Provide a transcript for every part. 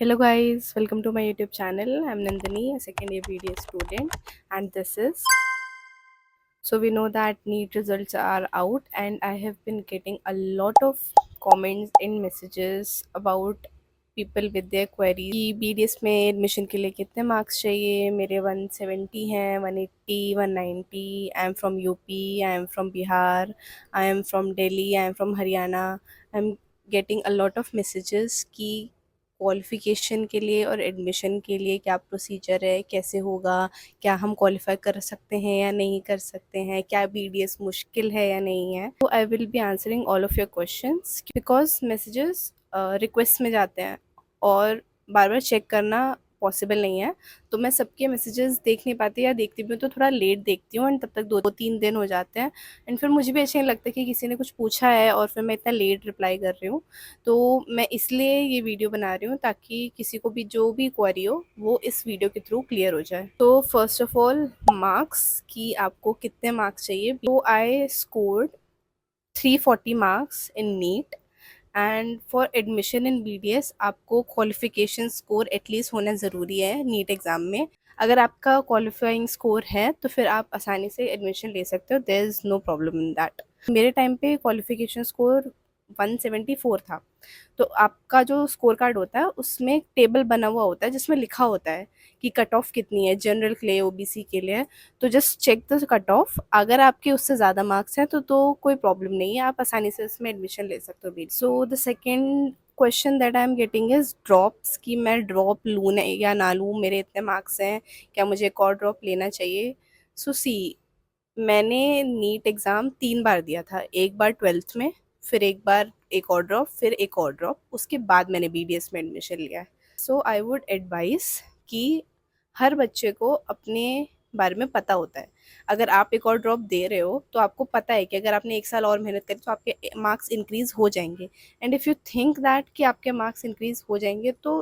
Hello guys, welcome to my YouTube channel. I'm Nandini, a second year BDA student, and this is we know that NEET results are out, and I have been getting a lot of comments and messages about people with their queries कि BDS में admission के लिए कितने marks चाहिए। मेरे 170 हैं, 180, 190। I am from UP, I am from Bihar, I am from Delhi, I am from Haryana. I am getting a lot of messages कि qualification के लिए और एडमिशन के लिए क्या प्रोसीजर है, कैसे होगा, क्या हम क्वालिफ़ाई कर सकते हैं या नहीं कर सकते हैं, क्या बीडीएस मुश्किल है या नहीं है। तो आई will be answering all of your questions because messages request में जाते हैं और बार-बार चेक करना पॉसिबल नहीं है। तो मैं सबके मैसेजेस देख नहीं पाती, या देखती भी हूँ तो थोड़ा लेट देखती हूँ, एंड तब तक 2-3 दिन हो जाते हैं। एंड फिर मुझे भी अच्छा नहीं लगता कि किसी ने कुछ पूछा है और फिर मैं इतना लेट रिप्लाई कर रही हूँ। तो मैं इसलिए ये वीडियो बना रही हूँ ताकि किसी को भी जो भी क्वेरी हो वो इस वीडियो के थ्रू क्लियर हो जाए। तो फर्स्ट ऑफ ऑल मार्क्स, कि आपको कितने मार्क्स चाहिए। तो I scored 340 marks in NEET, and for admission in BDS आपको क्वालिफिकेशन स्कोर एटलीस्ट होना ज़रूरी है नीट एग्ज़ाम में। अगर आपका क्वालिफाइंग स्कोर है तो फिर आप आसानी से एडमिशन ले सकते हो, there is no problem in that. मेरे टाइम पे क्वालिफिकेशन स्कोर 174 था। तो आपका जो स्कोर कार्ड होता है उसमें एक टेबल बना हुआ होता है जिसमें लिखा होता है कि कट ऑफ कितनी है जनरल के लिए, ओबीसी के लिए। तो just check the cut off, अगर आपके उससे ज़्यादा मार्क्स हैं तो कोई प्रॉब्लम नहीं है, आप आसानी से इसमें एडमिशन ले सकते हो भी। So the second question that I am getting is drops, कि मैं ड्रॉप लूँ या ना लूँ, मेरे इतने मार्क्स हैं, क्या मुझे एक और ड्रॉप लेना चाहिए। सो सी, मैंने नीट एग्ज़ाम 3 बार दिया था, एक बार 12th में, फिर एक बार एक और ड्रॉप, फिर एक और ड्रॉप, उसके बाद मैंने बीडीएस में एडमिशन लिया है। सो आई वुड एडवाइस कि हर बच्चे को अपने बारे में पता होता है। अगर आप एक और ड्रॉप दे रहे हो तो आपको पता है कि अगर आपने 1 साल और मेहनत करी तो आपके मार्क्स इंक्रीज़ हो जाएँगे। And if you think that कि आपके मार्क्स इंक्रीज़ हो जाएँगे तो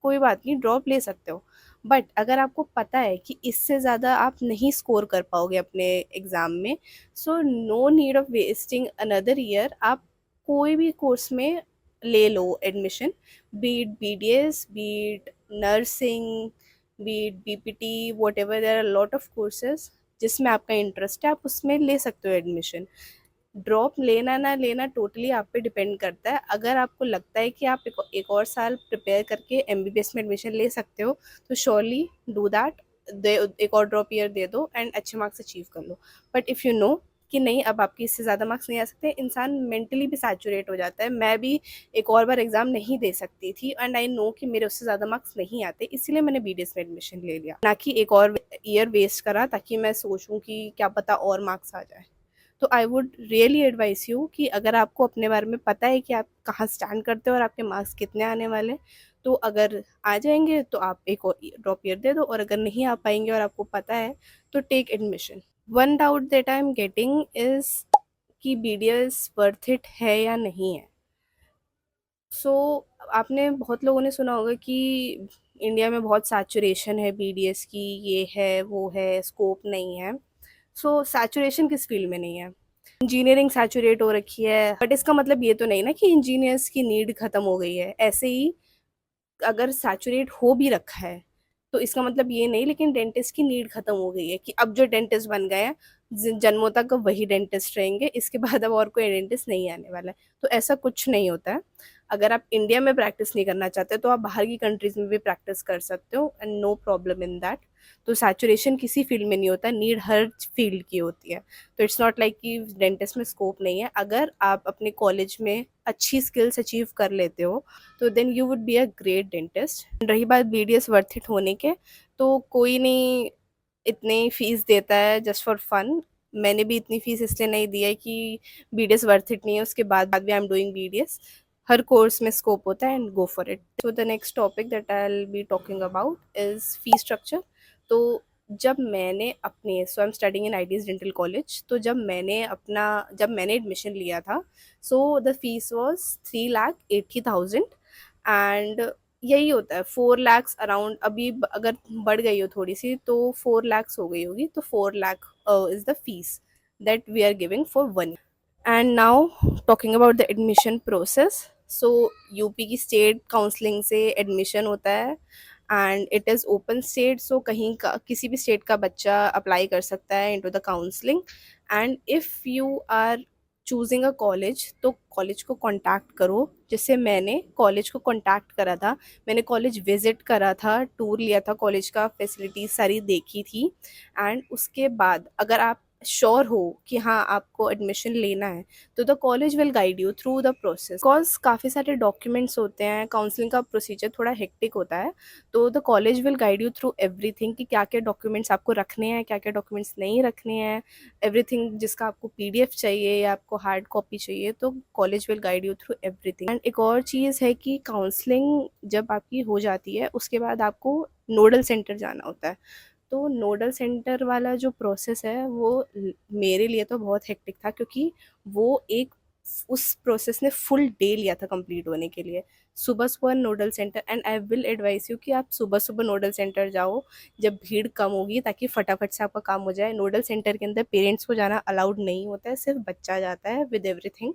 कोई बात नहीं, ड्रॉप ले सकते हो। बट अगर आपको पता है कि इससे ज़्यादा आप नहीं स्कोर कर पाओगे अपने एग्ज़ाम में, so no need of wasting another year. आप कोई भी कोर्स में ले लो admission, be it BDS, be it nursing, be it BPT, whatever, there are lot of courses जिसमें आपका इंटरेस्ट है, आप उसमें ले सकते हो एडमिशन। ड्रॉप लेना ना लेना टोटली आप पे डिपेंड करता है। अगर आपको लगता है कि आप एक और साल प्रिपेयर करके एमबीबीएस में एडमिशन ले सकते हो तो श्योरली डू दैट। दे एक और ड्रॉप ईयर दे दो एंड अच्छे मार्क्स अचीव कर लो। बट इफ़ यू नो कि नहीं, अब आपके इससे ज़्यादा मार्क्स नहीं आ सकते, इंसान मेंटली भी सैचुरेट हो जाता है। मैं भी एक और बार एग्ज़ाम नहीं दे सकती थी एंड आई नो कि मेरे उससे ज़्यादा मार्क्स नहीं आते, इसीलिए मैंने बीडीएस में एडमिशन ले लिया, ना कि एक और ईयर वेस्ट करा ताकि मैं सोचूं कि क्या पता और मार्क्स आ जाए। तो I would really advice you कि अगर आपको अपने बारे में पता है कि आप कहाँ स्टैंड करते हो और आपके मार्क्स कितने आने वाले, तो अगर आ जाएंगे तो आप एक और ड्रॉप ईयर दे दो, और अगर नहीं आ पाएंगे और आपको पता है तो take admission. One doubt that I am getting is कि बीडीएस वर्थ इट है या नहीं है। सो आपने बहुत लोगों ने सुना होगा कि इंडिया में बहुत सैचुरेशन है बीडीएस की, ये है वो है, स्कोप नहीं है। सो सैचुरेशन किस फील्ड में नहीं है? इंजीनियरिंग सैचुरेट हो रखी है, बट इसका मतलब ये तो नहीं ना कि इंजीनियर्स की नीड खत्म हो गई है। ऐसे ही अगर सैचुरेट हो भी रखा है तो इसका मतलब ये नहीं लेकिन डेंटिस्ट की नीड खत्म हो गई है, कि अब जो डेंटिस्ट बन गए हैं जन्मों तक अब वही डेंटिस्ट रहेंगे, इसके बाद अब और कोई डेंटिस्ट नहीं आने वाला है। तो ऐसा कुछ नहीं होता है। अगर आप इंडिया में प्रैक्टिस नहीं करना चाहते तो आप बाहर की कंट्रीज में भी प्रैक्टिस कर सकते हो, and no problem in that. तो सैचुरेशन किसी फील्ड में नहीं होता, नीड हर फील्ड की होती है। तो इट्स नॉट लाइक कि डेंटिस्ट में स्कोप नहीं है। अगर आप अपने कॉलेज में अच्छी स्किल्स अचीव कर लेते हो तो then you would be a great dentist. रही बात बीडीएस वर्थ इट होने के, तो कोई नहीं इतनी फीस देता है जस्ट फॉर फन। मैंने भी इतनी फीस इसलिए नहीं दी है कि बीडीएस वर्थ इट नहीं है, उसके बाद भी आई एम डूइंग बीडीएस। हर कोर्स में स्कोप होता है and go for it. So the next topic that I will be talking about is fee structure. तो जब मैंने अपने so I am studying in IDS dental college, तो जब मैंने एडमिशन लिया था, so the fees was 3,80,000। And यही होता है 4 lakhs अराउंड। अभी अगर बढ़ गई हो थोड़ी सी तो 4 lakhs हो गई होगी, तो 4 lakh is the fees that we are giving for 1 year। And now talking about the admission process, so UP की स्टेट काउंसलिंग से एडमिशन होता है and it is open state, so कहीं का किसी भी स्टेट का बच्चा अप्लाई कर सकता है into the counselling. And if you are choosing a college, तो कॉलेज को कांटेक्ट करो। जैसे मैंने कॉलेज को कांटेक्ट करा था, मैंने कॉलेज विजिट करा था, टूर लिया था, कॉलेज का फैसिलिटीज सारी देखी थी। एंड उसके बाद अगर आप श्योर हो कि हाँ आपको एडमिशन लेना है, तो the college will guide you through the process. Because काफ़ी सारे डॉक्यूमेंट्स होते हैं, काउंसलिंग का प्रोसीजर थोड़ा हेक्टिक होता है, तो the college will guide you through everything कि क्या क्या डॉक्यूमेंट्स आपको रखने हैं, क्या क्या डॉक्यूमेंट्स नहीं रखने हैं, एवरीथिंग। जिसका आपको पीडीएफ चाहिए या आपको हार्ड कॉपी चाहिए, तो college will guide you through everything. And एक और चीज़ है कि काउंसलिंग जब आपकी हो जाती है, उसके बाद आपको नोडल सेंटर जाना होता है। तो नोडल सेंटर वाला जो प्रोसेस है वो मेरे लिए तो बहुत हेक्टिक था, क्योंकि वो एक उस प्रोसेस ने फुल डे लिया था कंप्लीट होने के लिए। सुबह सुबह nodal centre, and I will advice you कि आप सुबह सुबह नोडल सेंटर जाओ जब भीड़ कम होगी, ताकि फटाफट से आपका काम हो जाए। नोडल सेंटर के अंदर पेरेंट्स को जाना अलाउड नहीं होता है, सिर्फ बच्चा जाता है विद एवरीथिंग।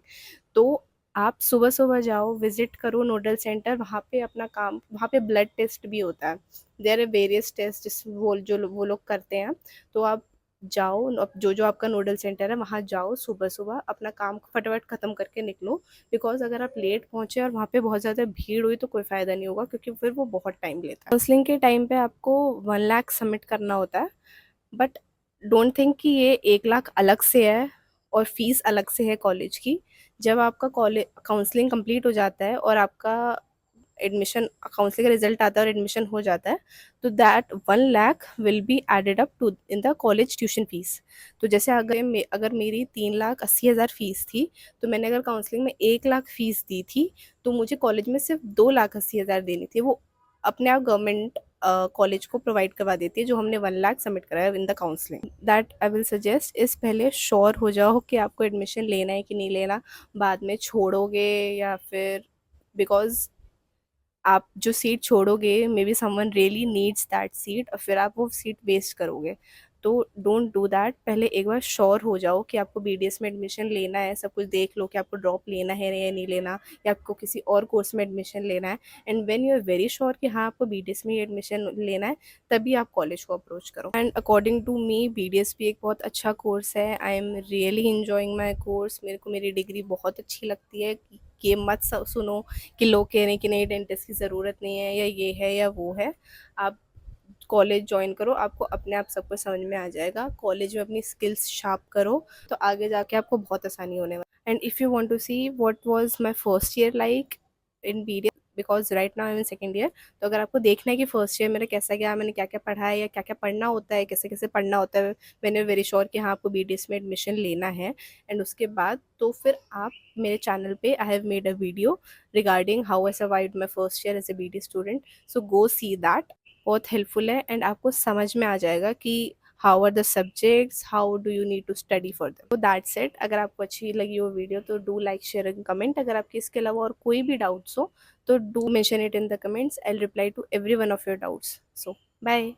तो आप सुबह सुबह जाओ, विजिट करो नोडल सेंटर, वहाँ पे अपना काम, वहाँ पे ब्लड टेस्ट भी होता है। देयर आर वेरियस टेस्ट जिस वो लोग करते हैं। तो आप जाओ, जो जो आपका नोडल सेंटर है वहाँ जाओ, सुबह सुबह अपना काम फटाफट ख़त्म करके निकलो। बिकॉज अगर आप लेट पहुँचे और वहाँ पे बहुत ज़्यादा भीड़ हुई, तो कोई फ़ायदा नहीं होगा, क्योंकि फिर वो बहुत टाइम लेता है। काउंसलिंग के टाइम पे आपको 1 लाख सबमिट करना होता है, बट डोंट थिंक कि ये 1 लाख अलग से है और फीस अलग से है कॉलेज की। जब आपका कॉलेज काउंसलिंग कंप्लीट हो जाता है और आपका एडमिशन काउंसलिंग का रिजल्ट आता है और एडमिशन हो जाता है, तो that 1 lakh will be added up to in the college tuition fees. तो जैसे अगर मेरी 3,80,000 फीस थी, तो मैंने अगर काउंसलिंग में 1 लाख फीस दी थी, तो मुझे कॉलेज में सिर्फ 2,80,000 देनी थी। वो अपने आप गवर्नमेंट कॉलेज को प्रोवाइड करवा देती है, जो हमने 1 लाख सबमिट कराया in the counselling. That I will suggest, इस पहले श्योर हो जाओ कि आपको एडमिशन लेना है कि नहीं लेना, बाद में छोड़ोगे या फिर, बिकॉज आप जो सीट छोड़ोगे, may be someone really needs that seat, और फिर आप वो सीट वेस्ट करोगे। तो डोंट डू दैट। पहले एक बार श्योर हो जाओ कि आपको बीडीएस में एडमिशन लेना है, सब कुछ देख लो कि आपको ड्रॉप लेना है या नहीं लेना, या आपको किसी और कोर्स में एडमिशन लेना है। And when you are very sure कि हाँ आपको बीडीएस में ही एडमिशन लेना है, तभी आप कॉलेज को अप्रोच करो। And according to me, BDS भी एक बहुत अच्छा कोर्स है। I am really enjoying my course. मेरे को मेरी डिग्री बहुत अच्छी लगती है। ये मत सुनो कि लोग कह रहे हैं कि नहीं डेंटिस्ट की ज़रूरत नहीं है, या ये है या वो है। आप कॉलेज ज्वाइन करो, आपको अपने आप सब कुछ समझ में आ जाएगा। कॉलेज में अपनी स्किल्स शार्प करो, तो आगे जाके आपको बहुत आसानी होने वाली। And if you want to see what was my first year like in BDS, because right now I am in second year, तो अगर आपको देखना है कि फर्स्ट ईयर मेरा कैसा गया, मैंने क्या क्या पढ़ा है या क्या क्या पढ़ना होता है, कैसे कैसे पढ़ना होता है, मैंने वेरी श्योर कि हाँ आपको बीडीएस में एडमिशन लेना है। एंड उसके बाद तो फिर आप मेरे चैनल पे I have made a video regarding how I survived my first year as a BD student, so go see that. बहुत हेल्पफुल है, एंड आपको समझ में आ जाएगा कि how are the subjects, how do you need to study for them. तो that's it. अगर आपको अच्छी लगी वो वीडियो, तो do like share and comment. अगर आपके इसके अलावा और कोई भी डाउट्स हो, तो do mention it in the comments. I will reply to every one of your doubts. So bye.